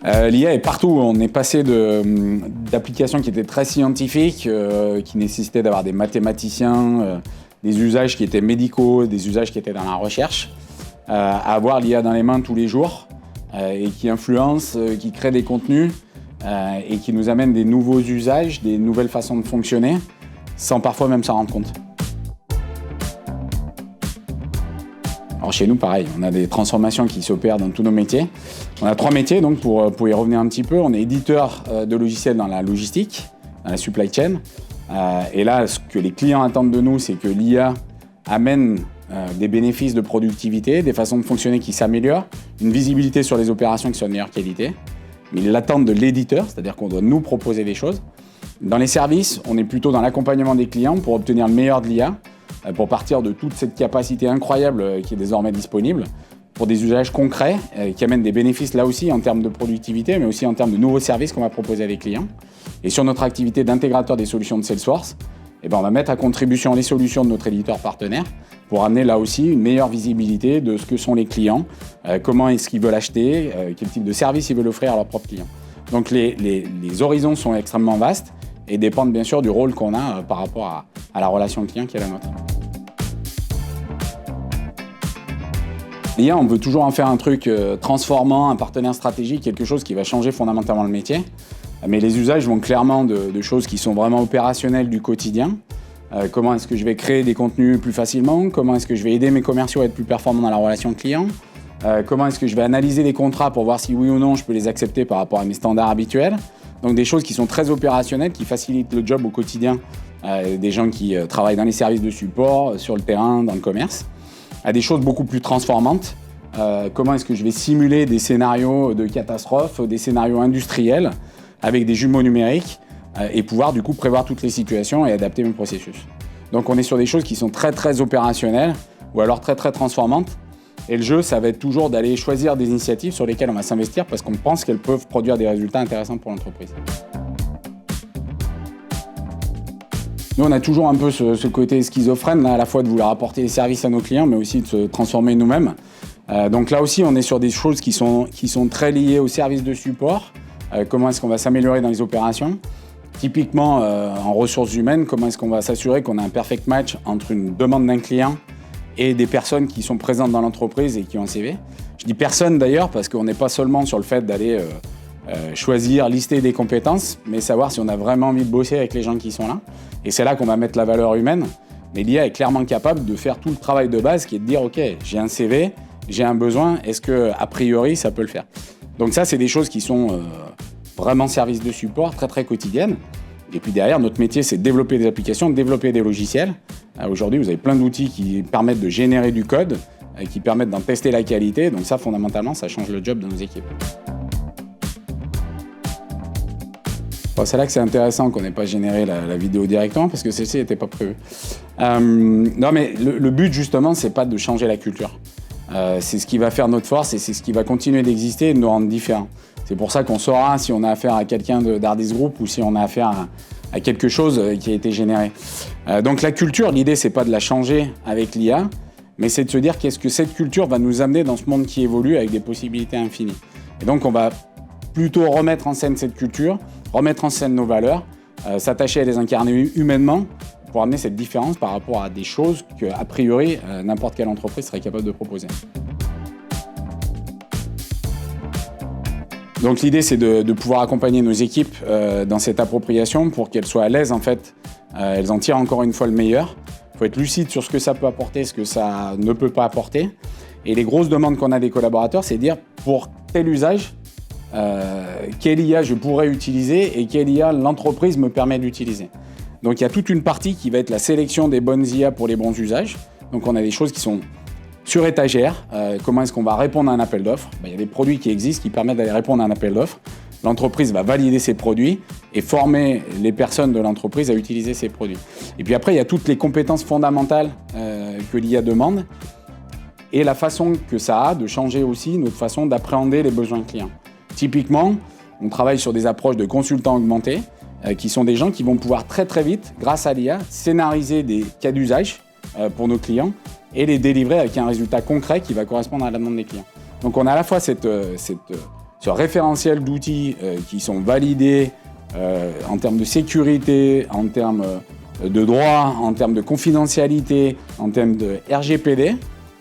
L'IA est partout. On est passé d'applications qui étaient très scientifiques, qui nécessitaient d'avoir des mathématiciens, des usages qui étaient médicaux, des usages qui étaient dans la recherche, à avoir l'IA dans les mains tous les jours et qui influence, qui crée des contenus et qui nous amène des nouveaux usages, des nouvelles façons de fonctionner, sans parfois même s'en rendre compte. Alors chez nous, pareil, on a des transformations qui s'opèrent dans tous nos métiers. On a 3 métiers, donc pour y revenir un petit peu. On est éditeur de logiciels dans la logistique, dans la supply chain. Et là, ce que les clients attendent de nous, c'est que l'IA amène des bénéfices de productivité, des façons de fonctionner qui s'améliorent, une visibilité sur les opérations qui sont de meilleure qualité. Mais ils l'attendent de l'éditeur, c'est-à-dire qu'on doit nous proposer des choses. Dans les services, on est plutôt dans l'accompagnement des clients pour obtenir le meilleur de l'IA, pour partir de toute cette capacité incroyable qui est désormais disponible, pour des usages concrets qui amènent des bénéfices là aussi en termes de productivité, mais aussi en termes de nouveaux services qu'on va proposer à des clients. Et sur notre activité d'intégrateur des solutions de Salesforce, on va mettre à contribution les solutions de notre éditeur partenaire pour amener là aussi une meilleure visibilité de ce que sont les clients, comment est-ce qu'ils veulent acheter, quel type de service ils veulent offrir à leurs propres clients. Donc les horizons sont extrêmement vastes et dépendent bien sûr du rôle qu'on a par rapport à la relation client qui est la nôtre. L'IA, on veut toujours en faire un truc transformant, un partenaire stratégique, quelque chose qui va changer fondamentalement le métier. Mais les usages vont clairement de choses qui sont vraiment opérationnelles du quotidien. Comment est-ce que je vais créer des contenus plus facilement? Comment est-ce que je vais aider mes commerciaux à être plus performants dans la relation client? Comment est-ce que je vais analyser les contrats pour voir si oui ou non je peux les accepter par rapport à mes standards habituels? Donc des choses qui sont très opérationnelles, qui facilitent le job au quotidien des gens qui travaillent dans les services de support, sur le terrain, dans le commerce. À des choses beaucoup plus transformantes. Comment est-ce que je vais simuler des scénarios de catastrophe, des scénarios industriels avec des jumeaux numériques et pouvoir du coup prévoir toutes les situations et adapter mes processus. Donc on est sur des choses qui sont très très opérationnelles ou alors très très transformantes. Et le jeu, ça va être toujours d'aller choisir des initiatives sur lesquelles on va s'investir parce qu'on pense qu'elles peuvent produire des résultats intéressants pour l'entreprise. Nous, on a toujours un peu ce côté schizophrène, là, à la fois de vouloir apporter des services à nos clients, mais aussi de se transformer nous-mêmes. Donc là aussi, on est sur des choses qui sont très liées aux services de support. Comment est-ce qu'on va s'améliorer dans les opérations? Typiquement, en ressources humaines, comment est-ce qu'on va s'assurer qu'on a un perfect match entre une demande d'un client et des personnes qui sont présentes dans l'entreprise et qui ont un CV. Je dis personnes d'ailleurs, parce qu'on n'est pas seulement sur le fait d'aller choisir, lister des compétences, mais savoir si on a vraiment envie de bosser avec les gens qui sont là. Et c'est là qu'on va mettre la valeur humaine. Mais l'IA est clairement capable de faire tout le travail de base qui est de dire « Ok, j'ai un CV, j'ai un besoin, est-ce qu'a priori ça peut le faire ?» Donc ça, c'est des choses qui sont vraiment services de support, très très quotidiennes. Et puis derrière, notre métier, c'est de développer des applications, de développer des logiciels. Aujourd'hui, vous avez plein d'outils qui permettent de générer du code, qui permettent d'en tester la qualité. Donc ça, fondamentalement, ça change le job de nos équipes. Bon, c'est là que c'est intéressant qu'on n'ait pas généré la vidéo directement, parce que celle-ci n'était pas prévue. Non, mais le but, justement, c'est pas de changer la culture. C'est ce qui va faire notre force et c'est ce qui va continuer d'exister et de nous rendre différents. C'est pour ça qu'on saura si on a affaire à quelqu'un d'Ardis Group ou si on a affaire à quelque chose qui a été généré. Donc la culture, l'idée, c'est pas de la changer avec l'IA, mais c'est de se dire qu'est-ce que cette culture va nous amener dans ce monde qui évolue avec des possibilités infinies. Et donc on va plutôt remettre en scène cette culture, remettre en scène nos valeurs, s'attacher à les incarner humainement pour amener cette différence par rapport à des choses qu'a priori n'importe quelle entreprise serait capable de proposer. Donc l'idée, c'est de pouvoir accompagner nos équipes dans cette appropriation pour qu'elles soient à l'aise en fait. Elles en tirent encore une fois le meilleur. Il faut être lucide sur ce que ça peut apporter, ce que ça ne peut pas apporter. Et les grosses demandes qu'on a des collaborateurs, c'est de dire pour tel usage, quelle IA je pourrais utiliser et quelle IA l'entreprise me permet d'utiliser. Donc il y a toute une partie qui va être la sélection des bonnes IA pour les bons usages. Donc on a des choses qui sont sur étagère. Comment est-ce qu'on va répondre à un appel d'offres? Il y a des produits qui existent qui permettent d'aller répondre à un appel d'offres. L'entreprise va valider ces produits et former les personnes de l'entreprise à utiliser ces produits. Et puis après, il y a toutes les compétences fondamentales que l'IA demande et la façon que ça a de changer aussi notre façon d'appréhender les besoins clients. Typiquement, on travaille sur des approches de consultants augmentés qui sont des gens qui vont pouvoir très très vite, grâce à l'IA, scénariser des cas d'usage pour nos clients et les délivrer avec un résultat concret qui va correspondre à la demande des clients. Donc on a à la fois ce ce référentiel d'outils qui sont validés en termes de sécurité, en termes de droit, en termes de confidentialité, en termes de RGPD.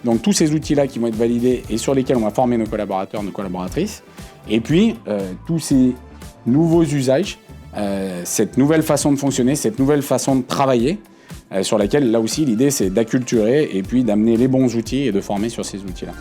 Donc tous ces outils-là qui vont être validés et sur lesquels on va former nos collaborateurs, nos collaboratrices. Et puis tous ces nouveaux usages, cette nouvelle façon de fonctionner, cette nouvelle façon de travailler, sur laquelle là aussi l'idée c'est d'acculturer et puis d'amener les bons outils et de former sur ces outils-là.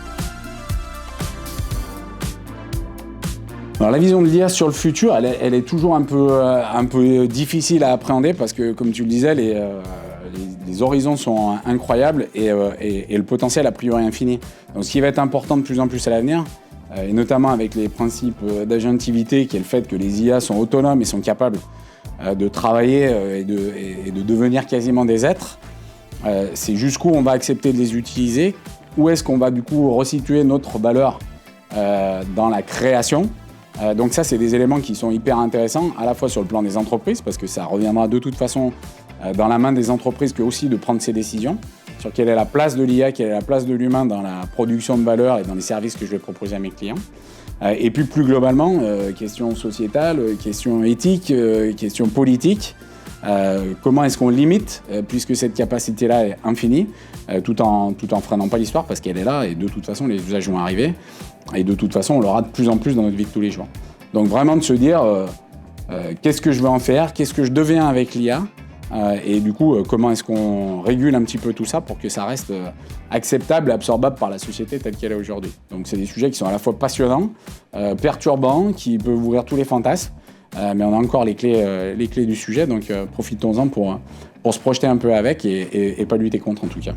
Alors la vision de l'IA sur le futur, elle est toujours un peu difficile à appréhender parce que, comme tu le disais, les horizons sont incroyables et le potentiel a priori infini. Donc ce qui va être important de plus en plus à l'avenir, et notamment avec les principes d'agentivité, qui est le fait que les IA sont autonomes et sont capables de travailler et de devenir quasiment des êtres, c'est jusqu'où on va accepter de les utiliser, où est-ce qu'on va du coup resituer notre valeur dans la création. Donc ça, c'est des éléments qui sont hyper intéressants, à la fois sur le plan des entreprises, parce que ça reviendra de toute façon dans la main des entreprises que aussi de prendre ces décisions, sur quelle est la place de l'IA, quelle est la place de l'humain dans la production de valeur et dans les services que je vais proposer à mes clients. Et puis plus globalement, questions sociétales, questions éthiques, questions politiques. Comment est-ce qu'on limite, puisque cette capacité-là est infinie, tout en freinant pas l'histoire, parce qu'elle est là et de toute façon les usages vont arriver. Et de toute façon, on l'aura de plus en plus dans notre vie de tous les jours. Donc vraiment de se dire, qu'est-ce que je veux en faire, qu'est-ce que je deviens avec l'IA, et du coup, comment est-ce qu'on régule un petit peu tout ça pour que ça reste acceptable et absorbable par la société telle qu'elle est aujourd'hui. Donc c'est des sujets qui sont à la fois passionnants, perturbants, qui peuvent ouvrir tous les fantasmes, mais on a encore les clés du sujet, donc profitons-en pour se projeter un peu avec et pas lutter contre en tout cas.